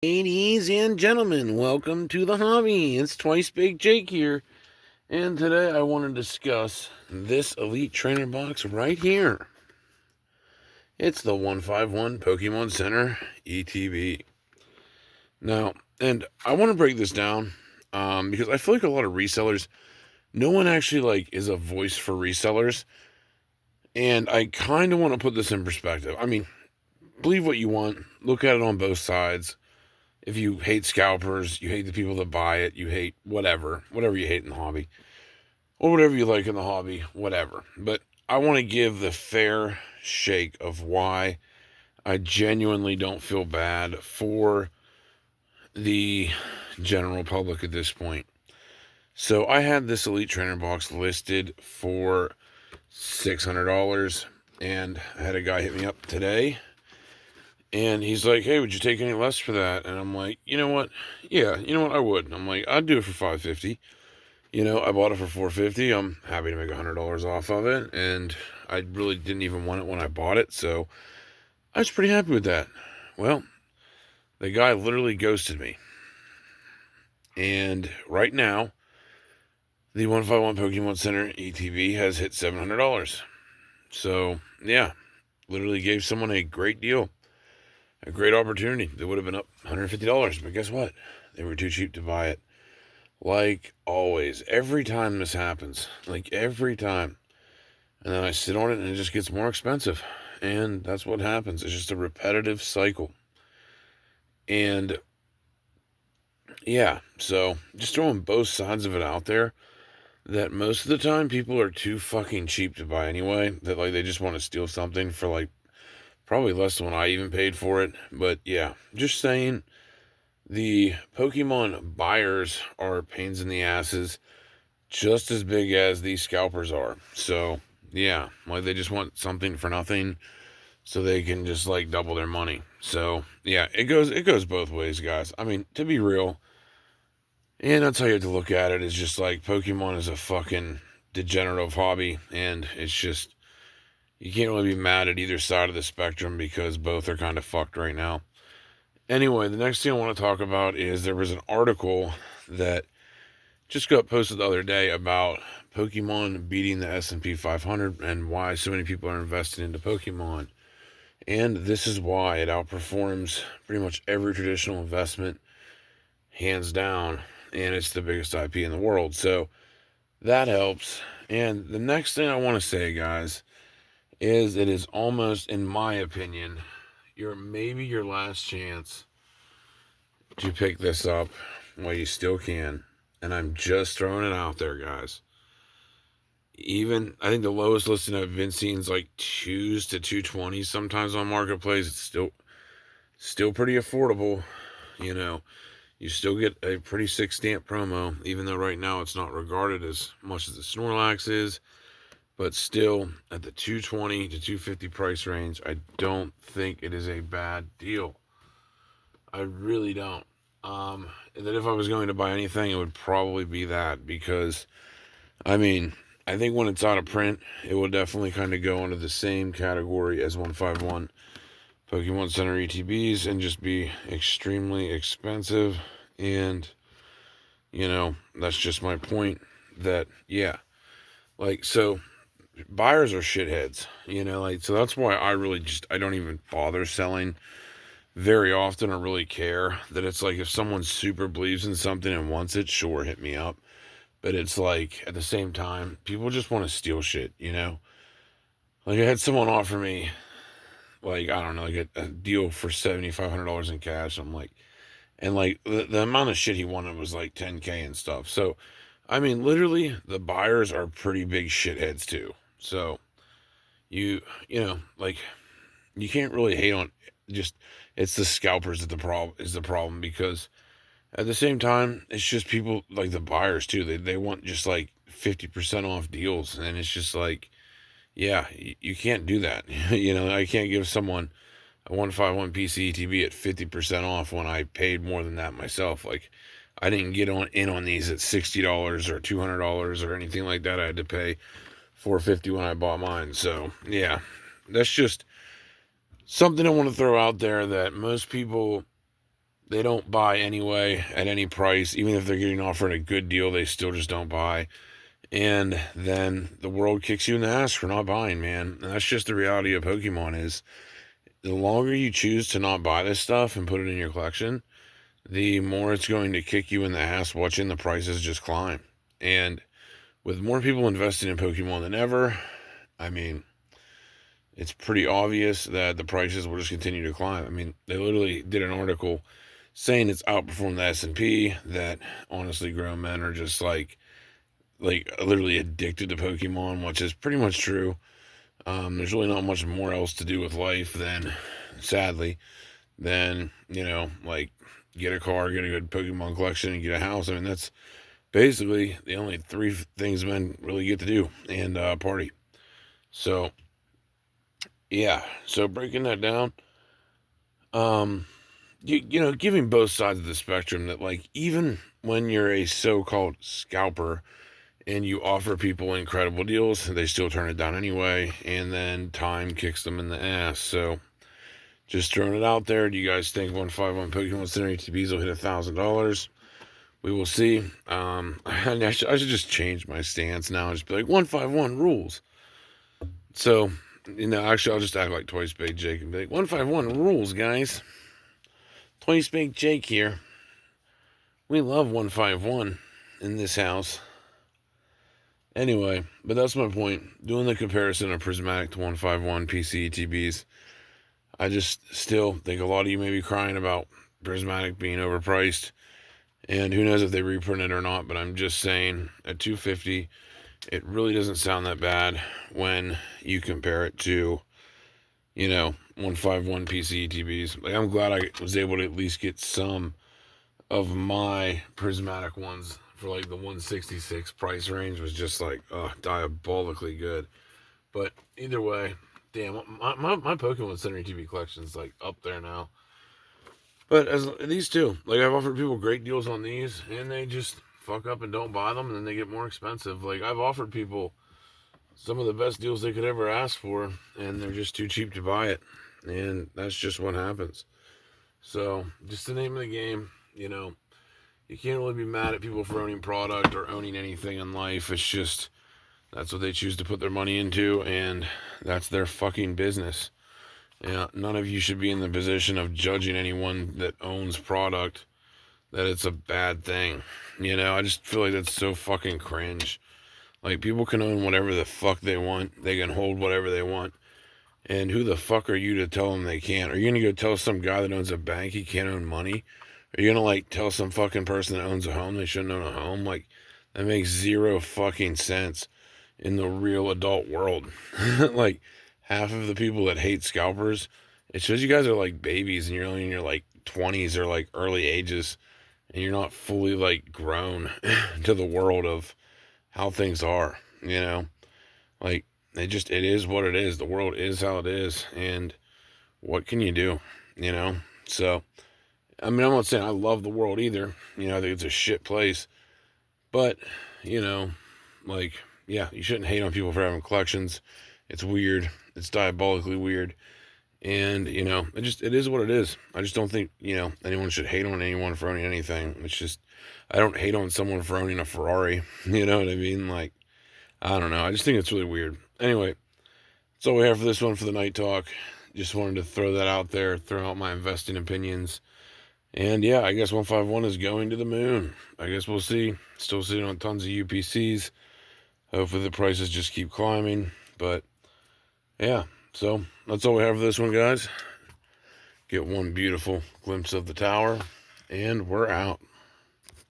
Ladies and gentlemen, welcome to the hobby. It's Twice Baked Jake here, and today I want to discuss this Elite Trainer box right here. It's the 151 Pokemon Center ETB. Now, and I want to break this down because I feel like a lot of resellers, no one actually is a voice for resellers, and I kind of want to put this in perspective. I mean, believe what you want, look at it on both sides. If you hate scalpers, you hate the people that buy it, you hate whatever you hate in the hobby, or whatever you like in the hobby, whatever. But I want to give the fair shake of why I genuinely don't feel bad for the general public at this point. So I had this Elite Trainer box listed for $600, and I had a guy hit me up today. And he's like, hey, would you take any less for that? And I'm like, you know what? Yeah, you know what? I would. And I'm like, I'd do it for $550. I bought it for $450. I'm happy to make $100 off of it. And I really didn't even want it when I bought it. So I was pretty happy with that. Well, the guy literally ghosted me. And right now, the 151 Pokemon Center ETB has hit $700. So, yeah, literally gave someone a great deal. A great opportunity. They would have been up $150, but guess what? They were too cheap to buy it. Like always, every time this happens, every time. And then I sit on it and it just gets more expensive. And that's what happens. It's just a repetitive cycle. And yeah, so just throwing both sides of it out there, that most of the time people are too fucking cheap to buy anyway. That they just want to steal something for probably less than what I even paid for it. But yeah, just saying, the Pokemon buyers are pains in the asses just as big as the scalpers are. So yeah, they just want something for nothing so they can just double their money. So yeah, it goes both ways, guys. I mean, to be real, and that's how you have to look at it, is just Pokemon is a fucking degenerative hobby, and it's just, you can't really be mad at either side of the spectrum because both are kind of fucked right now. Anyway, the next thing I want to talk about is there was an article that just got posted the other day about Pokemon beating the S&P 500 and why so many people are invested into Pokemon. And this is why it outperforms pretty much every traditional investment, hands down, and it's the biggest IP in the world. So that helps. And the next thing I want to say, guys, is it is almost, in my opinion, maybe your last chance to pick this up while you still can. And I'm just throwing it out there, guys. Even, I think the lowest listing I've been seeing is 2s to 220 sometimes on Marketplace. It's still pretty affordable. You still get a pretty sick stamp promo, even though right now it's not regarded as much as the Snorlax is. But still, at the 220 to 250 price range, I don't think it is a bad deal. I really don't. That if I was going to buy anything, it would probably be that, because, I mean, I think when it's out of print, it will definitely kind of go into the same category as 151 Pokemon Center ETBs and just be extremely expensive. And, that's just my point. That, yeah, so buyers are shitheads, so that's why I don't even bother selling very often or really care. That it's if someone super believes in something and wants it, sure, hit me up. But it's at the same time, people just want to steal shit, I had someone offer me, I don't know, a deal for $7,500 in cash. I'm like, and the amount of shit he wanted was $10K and stuff. So, I mean, literally, the buyers are pretty big shitheads too. So, you can't really hate on, just, it's the scalpers that the problem, because at the same time, it's just people the buyers too. They want just 50% off deals, and it's just yeah, you can't do that. I can't give someone a 151 PCETB at 50% off when I paid more than that myself. I didn't get in on these at $60 or $200 or anything like that. I had to pay $450 when I bought mine. So yeah, that's just something I want to throw out there, that most people they don't buy anyway at any price. Even if they're getting offered a good deal, they still just don't buy. And then the world kicks you in the ass for not buying, man. And that's just the reality of Pokemon is the longer you choose to not buy this stuff and put it in your collection, the more it's going to kick you in the ass watching the prices just climb. And with more people investing in Pokemon than ever, I mean, it's pretty obvious that the prices will just continue to climb. I mean, they literally did an article saying it's outperformed the S&P, that honestly grown men are just like literally addicted to Pokemon, which is pretty much true. There's really not much more else to do with life than, sadly, than, like get a car, get a good Pokemon collection, and get a house. I mean, that's basically the only three things men really get to do, and party. So, yeah. So breaking that down, giving both sides of the spectrum that, like, even when you're a so-called scalper and you offer people incredible deals, they still turn it down anyway, and then time kicks them in the ass. So, just throwing it out there. Do you guys think 151 Pokemon Center ATBs will hit $1,000? We will see. I should just change my stance now and just be like, 151 rules. So, actually, I'll just act like Toy Spade Jake and be like, 151 rules, guys. Toy Spade Jake here. We love 151 in this house. Anyway, but that's my point. Doing the comparison of Prismatic to 151 PCETBs, I just still think a lot of you may be crying about Prismatic being overpriced, and who knows if they reprint it or not, but I'm just saying at $250, it really doesn't sound that bad when you compare it to, 151 PCETBs. Like, I'm glad I was able to at least get some of my Prismatic ones for like the 166 price range was just like diabolically good. But either way, damn, my Pokemon Center TV collection is like up there now. But as these two, like, I've offered people great deals on these, and they just fuck up and don't buy them, and then they get more expensive. Like, I've offered people some of the best deals they could ever ask for, and they're just too cheap to buy it, and that's just what happens. So, just the name of the game, you can't really be mad at people for owning product or owning anything in life. It's just, that's what they choose to put their money into, and that's their fucking business. None of you should be in the position of judging anyone that owns product that it's a bad thing. I just feel like that's so fucking cringe. Like, people can own whatever the fuck they want. They can hold whatever they want. And who the fuck are you to tell them they can't? Are you going to go tell some guy that owns a bank he can't own money? Are you going to, tell some fucking person that owns a home they shouldn't own a home? Like, that makes zero fucking sense in the real adult world. Like, half of the people that hate scalpers, it shows you guys are like babies and you're only in your, 20s or, early ages. And you're not fully, grown to the world of how things are, Like, it is what it is. The world is how it is. And what can you do, So, I mean, I'm not saying I love the world either. I think it's a shit place. But, yeah, you shouldn't hate on people for having collections. It's weird. It's diabolically weird. And, it is what it is. I just don't think, anyone should hate on anyone for owning anything. It's just, I don't hate on someone for owning a Ferrari. You know what I mean? Like, I don't know. I just think it's really weird. Anyway, that's all we have for this one for the night talk. Just wanted to throw that out there, throw out my investing opinions. And yeah, I guess 151 is going to the moon. I guess we'll see. Still sitting on tons of UPCs. Hopefully the prices just keep climbing. But yeah, so that's all we have for this one, guys. Get one beautiful glimpse of the tower, and we're out.